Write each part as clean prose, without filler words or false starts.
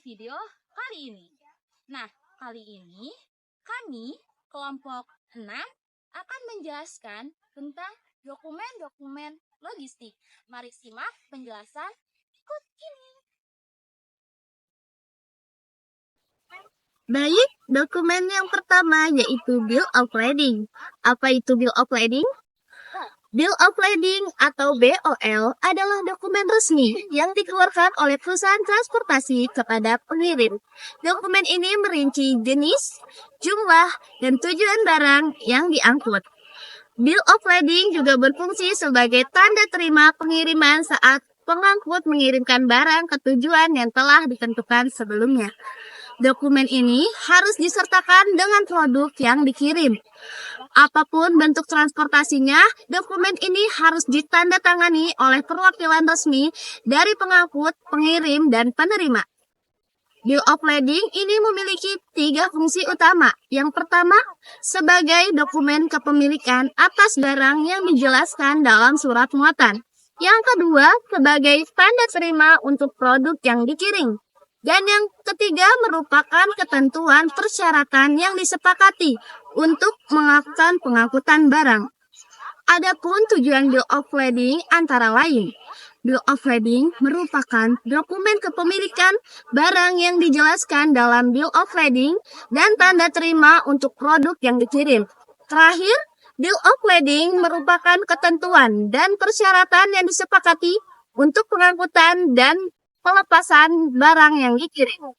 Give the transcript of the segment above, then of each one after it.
video kali ini. Nah, kali ini kami kelompok 6 akan menjelaskan tentang dokumen-dokumen logistik. Mari simak penjelasan berikut ini. Baik, dokumen yang pertama yaitu Bill of Lading. Apa itu Bill of Lading? Bill of Lading atau BOL adalah dokumen resmi yang dikeluarkan oleh perusahaan transportasi kepada pengirim. Dokumen ini merinci jenis, jumlah, dan tujuan barang yang diangkut. Bill of Lading juga berfungsi sebagai tanda terima pengiriman saat pengangkut mengirimkan barang ke tujuan yang telah ditentukan sebelumnya. Dokumen ini harus disertakan dengan produk yang dikirim. Apapun bentuk transportasinya, dokumen ini harus ditandatangani oleh perwakilan resmi dari pengangkut, pengirim, dan penerima. Bill of Lading ini memiliki 3 fungsi utama. Yang pertama, sebagai dokumen kepemilikan atas barang yang dijelaskan dalam surat muatan. Yang kedua, sebagai tanda terima untuk produk yang dikirim. Dan yang ketiga merupakan ketentuan persyaratan yang disepakati untuk melakukan pengangkutan barang. Adapun tujuan Bill of Lading antara lain, Bill of Lading merupakan dokumen kepemilikan barang yang dijelaskan dalam Bill of Lading dan tanda terima untuk produk yang dikirim. Terakhir, Bill of Lading merupakan ketentuan dan persyaratan yang disepakati untuk pengangkutan dan pelepasan barang yang dikirim.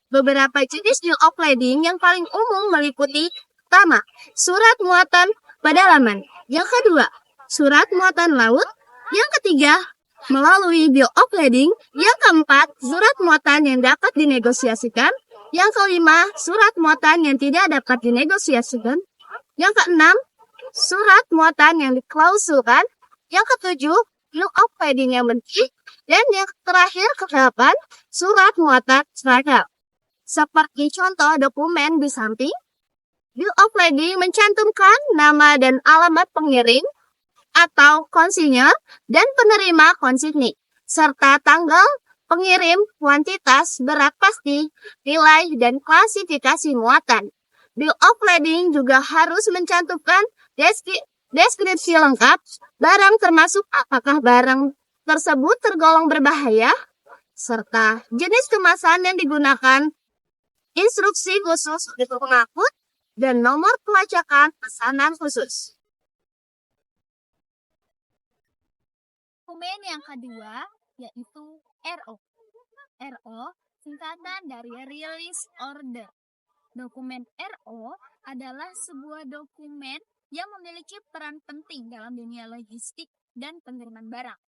Beberapa jenis Bill of Lading yang paling umum meliputi: pertama, surat muatan pedalaman. Yang kedua, surat muatan laut. Yang ketiga, melalui Bill of Lading. Yang keempat, surat muatan yang dapat dinegosiasikan. Yang kelima, surat muatan yang tidak dapat dinegosiasikan. Yang keenam, surat muatan yang diklausulkan. Yang ketujuh, Bill of Lading yang bersih. Dan yang terakhir, ke-8, surat muatan seragam. Seperti contoh dokumen di samping, Bill of Lading mencantumkan nama dan alamat pengirim atau konsinyur dan penerima konsigni, serta tanggal pengirim, kuantitas, berat pasti, nilai, dan klasifikasi muatan. Bill of Lading juga harus mencantumkan deskripsi lengkap barang, termasuk apakah barang tersebut tergolong berbahaya, serta jenis kemasan yang digunakan, instruksi khusus untuk pengangkut, dan nomor pelacakan pesanan khusus. Dokumen yang kedua yaitu RO. RO singkatan dari Release Order. Dokumen RO adalah sebuah dokumen yang memiliki peran penting dalam dunia logistik dan pengiriman barang.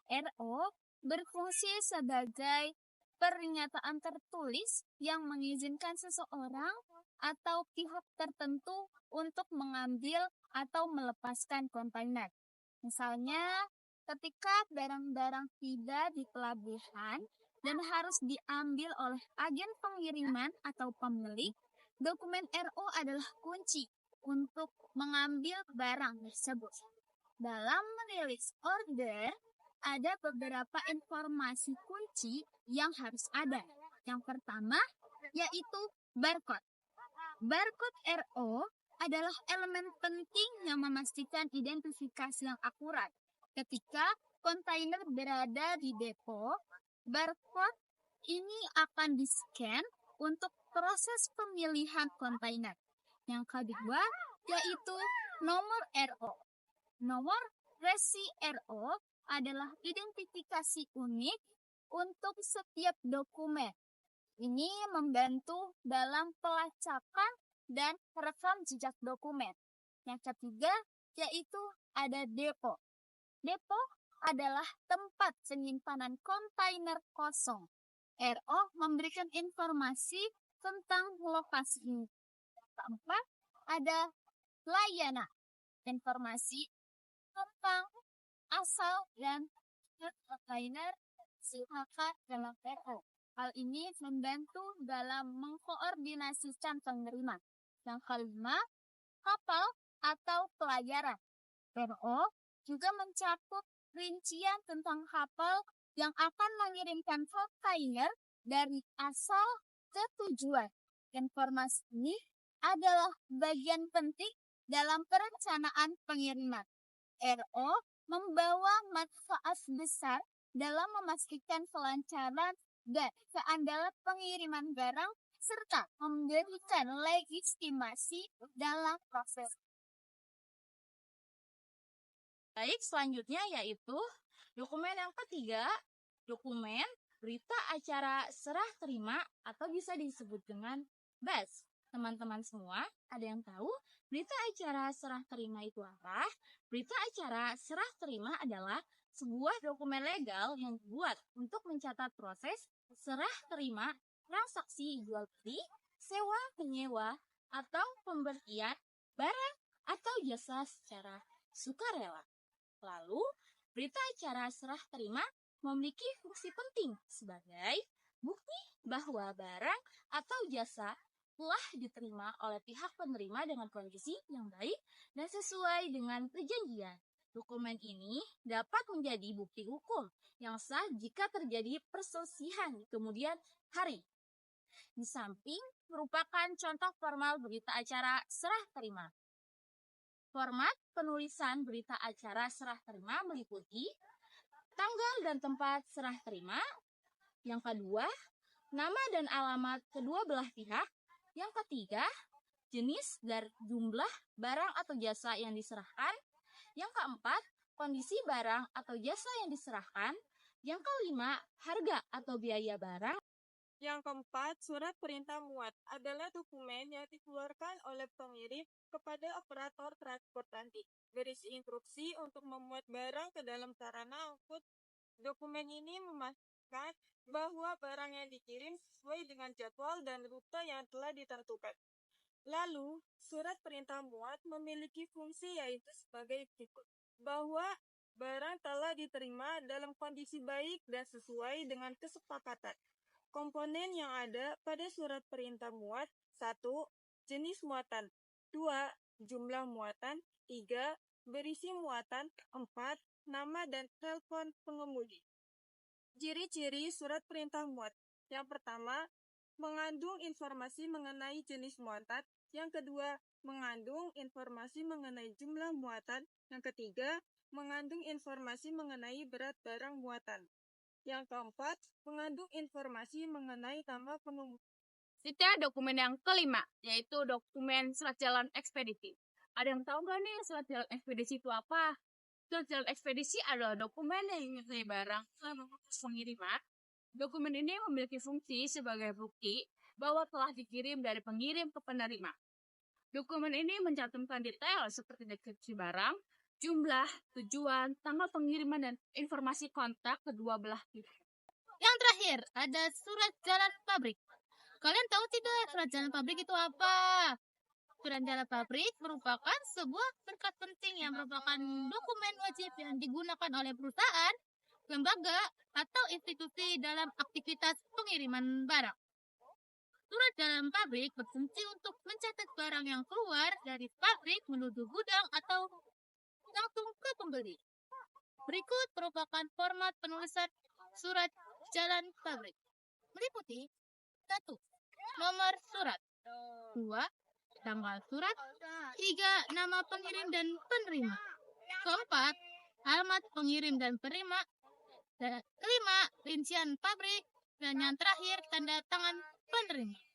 RO berfungsi sebagai pernyataan tertulis yang mengizinkan seseorang atau pihak tertentu untuk mengambil atau melepaskan kontainer. Misalnya, ketika barang-barang tiba di pelabuhan dan harus diambil oleh agen pengiriman atau pemilik, dokumen RO adalah kunci untuk mengambil barang tersebut. Dalam merilis order, ada beberapa informasi kunci yang harus ada. Yang pertama yaitu barcode. Barcode RO adalah elemen penting yang memastikan identifikasi yang akurat. Ketika kontainer berada di depo, barcode ini akan di-scan untuk proses pemilihan kontainer. Yang kedua yaitu nomor RO. Nomor resi RO adalah identifikasi unik untuk setiap dokumen. Ini membantu dalam pelacakan dan rekam jejak dokumen. Yang ketiga yaitu ada depo. Depo adalah tempat penyimpanan kontainer kosong. RO memberikan informasi tentang lokasi ini. Keempat, ada layanan. Informasi tentang asal dan kontainer silakan dalam RO. Hal ini membantu dalam mengkoordinasikan pengiriman. Yang kelima, kapal atau pelayaran. RO juga mencakup rincian tentang kapal yang akan mengirimkan kontainer dari asal ke tujuan. Informasi ini adalah bagian penting dalam perencanaan pengiriman. RO membawa manfaat besar dalam memastikan kelancaran dan keandalan pengiriman barang serta memberikan legitimasi dalam proses. Baik, selanjutnya yaitu dokumen yang ketiga, dokumen berita acara serah terima atau bisa disebut dengan BAS. Teman-teman semua, ada yang tahu berita acara serah terima itu apa? Berita acara serah terima adalah sebuah dokumen legal yang dibuat untuk mencatat proses serah terima transaksi jual beli, sewa menyewa, atau pemberian barang atau jasa secara sukarela. Lalu, berita acara serah terima memiliki fungsi penting sebagai bukti bahwa barang atau jasa telah diterima oleh pihak penerima dengan kondisi yang baik dan sesuai dengan perjanjian. Dokumen ini dapat menjadi bukti hukum yang sah jika terjadi perselisihan di kemudian hari. Di samping merupakan contoh formal berita acara serah terima. Format penulisan berita acara serah terima meliputi tanggal dan tempat serah terima. Yang kedua, nama dan alamat kedua belah pihak. Yang ketiga, jenis dan jumlah barang atau jasa yang diserahkan. Yang keempat, kondisi barang atau jasa yang diserahkan. Yang kelima, harga atau biaya barang. Yang keempat, surat perintah muat adalah dokumen yang dikeluarkan oleh pengirim kepada operator transportasi. Berisi instruksi untuk memuat barang ke dalam sarana angkut. Dokumen ini memastikan bahwa barang yang dikirim sesuai dengan jadwal dan rute yang telah ditentukan. Lalu, surat perintah muat memiliki fungsi yaitu sebagai berikut. Bahwa barang telah diterima dalam kondisi baik dan sesuai dengan kesepakatan. Komponen yang ada pada surat perintah muat: 1. Jenis muatan. 2. Jumlah muatan. 3. Berisi muatan. 4. Nama dan telepon pengemudi. Ciri-ciri surat perintah muat. Yang pertama, mengandung informasi mengenai jenis muatan. Yang kedua, mengandung informasi mengenai jumlah muatan. Yang ketiga, mengandung informasi mengenai berat barang muatan. Yang keempat, mengandung informasi mengenai nama pengemudi. Kita dokumen yang kelima, yaitu dokumen surat jalan ekspedisi. Ada yang tahu nggak nih surat jalan ekspedisi itu apa? Surat jalan ekspedisi adalah dokumen yang menyertai barang selama proses pengiriman. Dokumen ini memiliki fungsi sebagai bukti bahwa telah dikirim dari pengirim ke penerima. Dokumen ini mencantumkan detail seperti deskripsi barang, jumlah, tujuan, tanggal pengiriman, dan informasi kontak kedua belah pihak. Yang terakhir, ada surat jalan pabrik. Kalian tahu tidak surat jalan pabrik itu apa? Surat jalan pabrik merupakan sebuah berkas penting yang merupakan dokumen wajib yang digunakan oleh perusahaan, lembaga, atau institusi dalam aktivitas pengiriman barang. Surat jalan pabrik berfungsi untuk mencatat barang yang keluar dari pabrik menuju gudang atau langsung ke pembeli. Berikut merupakan format penulisan surat jalan pabrik. Meliputi 1. Nomor surat. 2. Tanggal surat. 3. Nama pengirim dan penerima. 4. Alamat pengirim dan penerima. 5. Rincian pabrik. Dan yang terakhir, tanda tangan penerima.